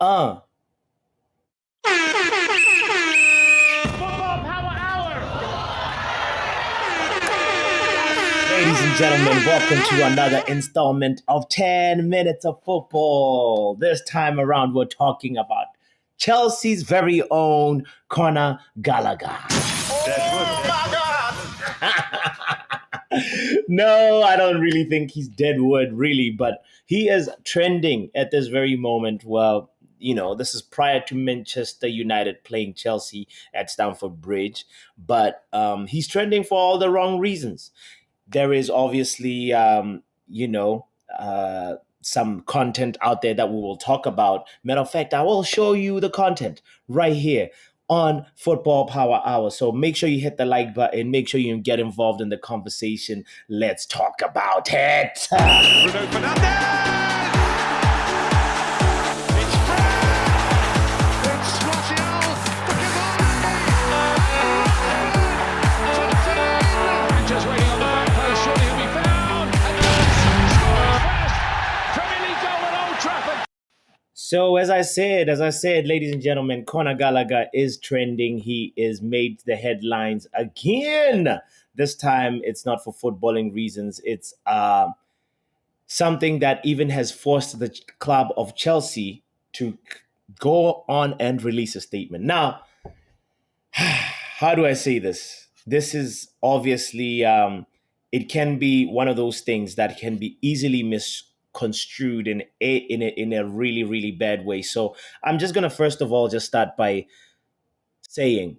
Uh. Football Power Hour. Ladies and gentlemen, welcome to another installment of 10 Minutes of Football. This time around, we're talking about Chelsea's very own Conor Gallagher. Oh my God! No, I don't really think he's dead wood, really, but he is trending at this very moment. Well, this is prior to Manchester United playing Chelsea at Stamford Bridge, but he's trending for all the wrong reasons. There is obviously, some content out there that we will talk about. Matter of fact, I will show you the content right here on Football Power Hour. So make sure you hit the like button. Make sure you get involved in the conversation. Let's talk about it. Bruno Fernandes! It's Fred! It's Martial! Just waiting on the back post, surely he'll be found! And scores first! Premier League goal at Old Trafford! So as I said, ladies and gentlemen, Conor Gallagher is trending. He is made the headlines again. This time, it's not for footballing reasons. It's something that even has forced the club of Chelsea to go on and release a statement. Now, how do I say this? This is obviously, it can be one of those things that can be easily misconstrued in a really, really bad way. So I'm just going to first of all just start by saying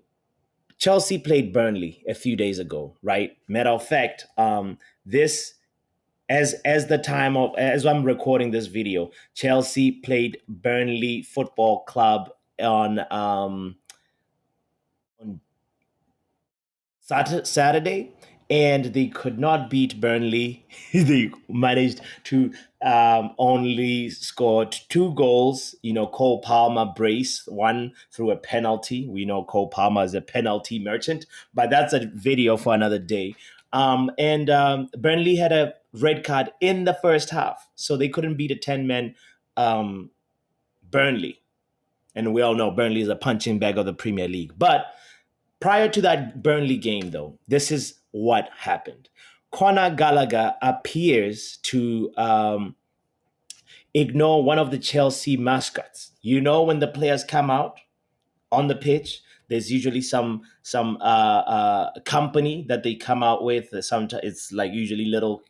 Chelsea played Burnley a few days ago, right? Matter of fact, this as I'm recording this video, Chelsea played Burnley Football Club on Saturday, and they could not beat Burnley. They managed to only score two goals. Cole Palmer brace one through a penalty. We know Cole Palmer is a penalty merchant, but that's a video for another day. And Burnley had a red card in the first half, so they couldn't beat a 10-man Burnley. And we all know Burnley is a punching bag of the Premier League. But prior to that Burnley game, though, this is what happened. Conor Gallagher appears to ignore one of the Chelsea mascots. When the players come out on the pitch, there's usually some company that they come out with. Sometimes it's like usually little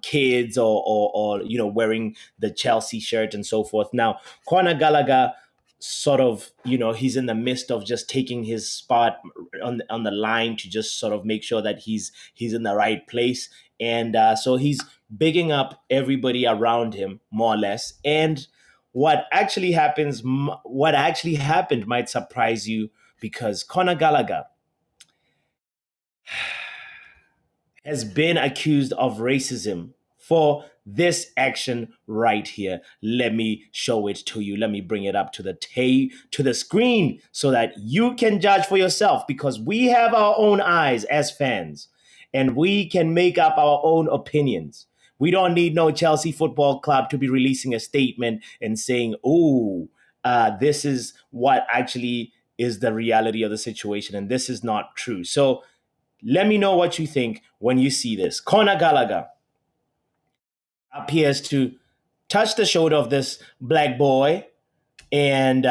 kids or wearing the Chelsea shirt and so forth. Now, Conor Gallagher sort of, he's in the midst of just taking his spot on the line to just sort of make sure that he's in the right place. And so he's bigging up everybody around him, more or less. And what actually happened might surprise you, because Conor Gallagher has been accused of racism for this action right here. Let me show it to you. Let me bring it up to the screen so that you can judge for yourself, because we have our own eyes as fans and we can make up our own opinions. We don't need no Chelsea Football Club to be releasing a statement and saying, this is what actually is the reality of the situation, and this is not true. So let me know what you think when you see this. Conor Gallagher appears to touch the shoulder of this black boy, and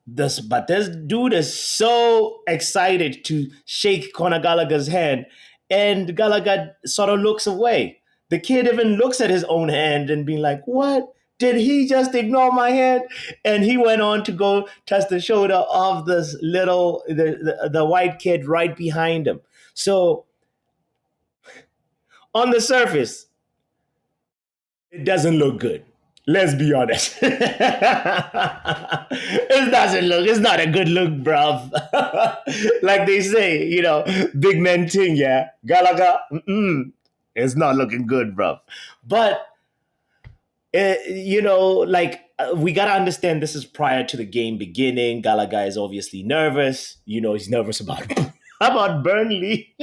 this dude is so excited to shake Conor Gallagher's hand, and Gallagher sort of looks away. The kid even looks at his own hand and being like, "What? Did he just ignore my hand?" And he went on to go touch the shoulder of this the white kid right behind him. So on the surface, it doesn't look good. Let's be honest. It's not a good look, bruv. Like they say, big men thing, yeah. Gallagher, it's not looking good, bruv. But, we got to understand this is prior to the game beginning. Gallagher is obviously nervous. He's nervous about Burnley.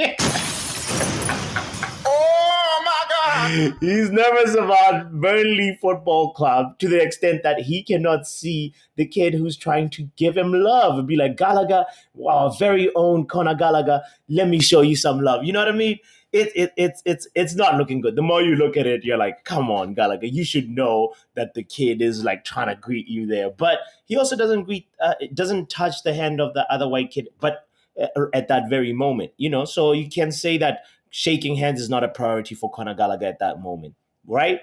Oh my God! He's nervous about Burnley Football Club to the extent that he cannot see the kid who's trying to give him love and be like, Gallagher, wow, very own Conor Gallagher, let me show you some love. You know what I mean? It's not looking good. The more you look at it, you're like, come on, Gallagher, you should know that the kid is like trying to greet you there. But he also doesn't touch the hand of the other white kid, but at that very moment, so you can say that shaking hands is not a priority for Conor Gallagher at that moment, right?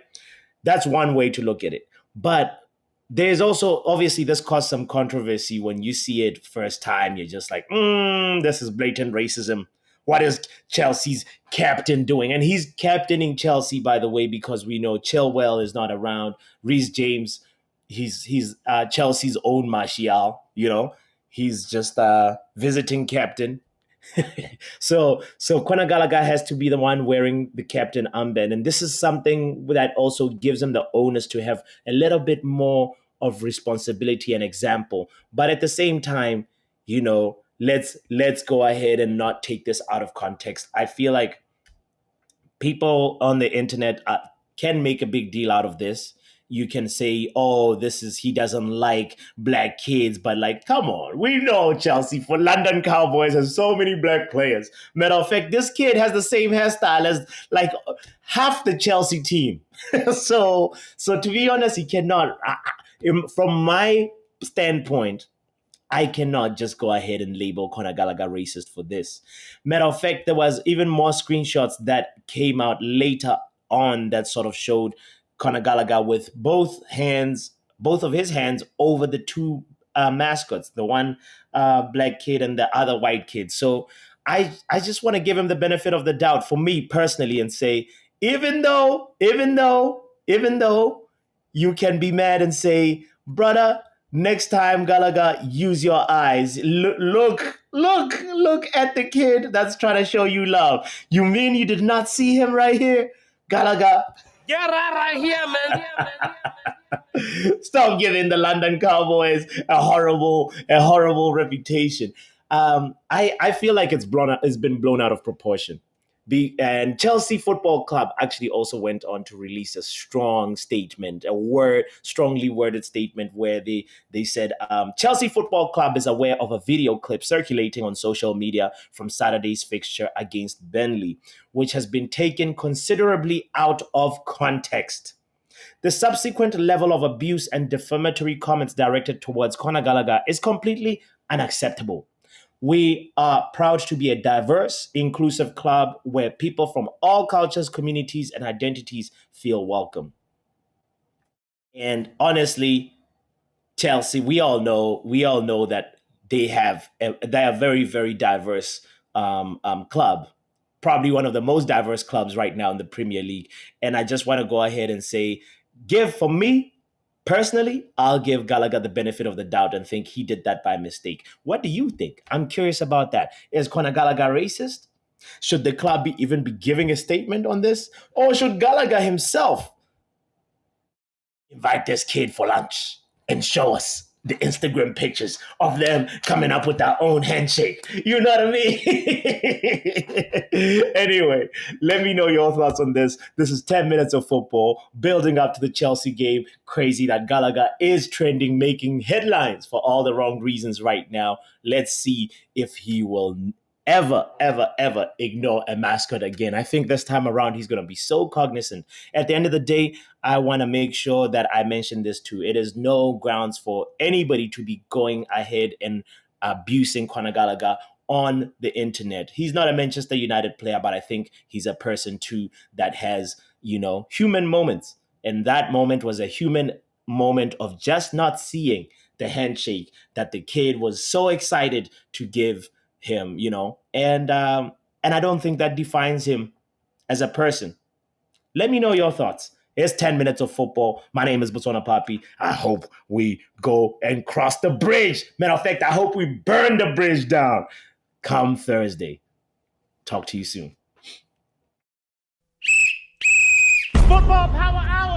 That's one way to look at it. But there's also, obviously, this caused some controversy when you see it first time. You're just like, this is blatant racism. What is Chelsea's captain doing? And he's captaining Chelsea, by the way, because we know Chilwell is not around. Reece James, he's Chelsea's own Martial, He's just a visiting captain. So Conor Gallagher has to be the one wearing the captain armband, and this is something that also gives him the onus to have a little bit more of responsibility and example. But at the same time, let's go ahead and not take this out of context. I feel like people on the internet can make a big deal out of this. You can say, oh, he doesn't like black kids, but like, come on, we know Chelsea for London Cowboys has so many black players. Matter of fact, this kid has the same hairstyle as like half the Chelsea team. So to be honest, he cannot, from my standpoint, I cannot just go ahead and label Conor Gallagher racist for this. Matter of fact, there was even more screenshots that came out later on that sort of showed Conor Gallagher with both of his hands over the two mascots, the one black kid and the other white kid. So I just want to give him the benefit of the doubt for me personally and say, even though you can be mad and say, brother, next time, Gallagher, use your eyes. Look at the kid that's trying to show you love. You mean you did not see him right here? Gallagher, Get out of here, man. stop giving the London Cowboys a horrible reputation. I feel like it's been blown out of proportion. And Chelsea Football Club actually also went on to release a strong statement, strongly worded statement where they said Chelsea Football Club is aware of a video clip circulating on social media from Saturday's fixture against Burnley, which has been taken considerably out of context. The subsequent level of abuse and defamatory comments directed towards Conor Gallagher is completely unacceptable. We are proud to be a diverse, inclusive club where people from all cultures, communities, and identities feel welcome. And honestly, Chelsea, we all know that they are a very, very diverse club, probably one of the most diverse clubs right now in the Premier League. And I just want to go ahead and say, for me personally, I'll give Gallagher the benefit of the doubt and think he did that by mistake. What do you think? I'm curious about that. Is Conor Gallagher racist? Should the club even be giving a statement on this, or should Gallagher himself invite this kid for lunch and show us the Instagram pictures of them coming up with their own handshake? You know what I mean? Anyway, let me know your thoughts on this. This is 10 minutes of football building up to the Chelsea game. Crazy that Gallagher is trending, making headlines for all the wrong reasons right now. Let's see if he will ever ignore a mascot again. I think this time around he's going to be so cognizant. At the end of the day, I want to make sure that I mention this too. It is no grounds for anybody to be going ahead and abusing Conor Gallagher on the internet. He's not a Manchester United player, but I think he's a person too that has, human moments. And that moment was a human moment of just not seeing the handshake that the kid was so excited to give him, and I don't think that defines him as a person. Let me know your thoughts. It's 10 minutes of football. My name is Botswanapapi. I hope we go and cross the bridge. Matter of fact, I hope we burn the bridge down come Thursday. Talk to you soon. Football Power Hour.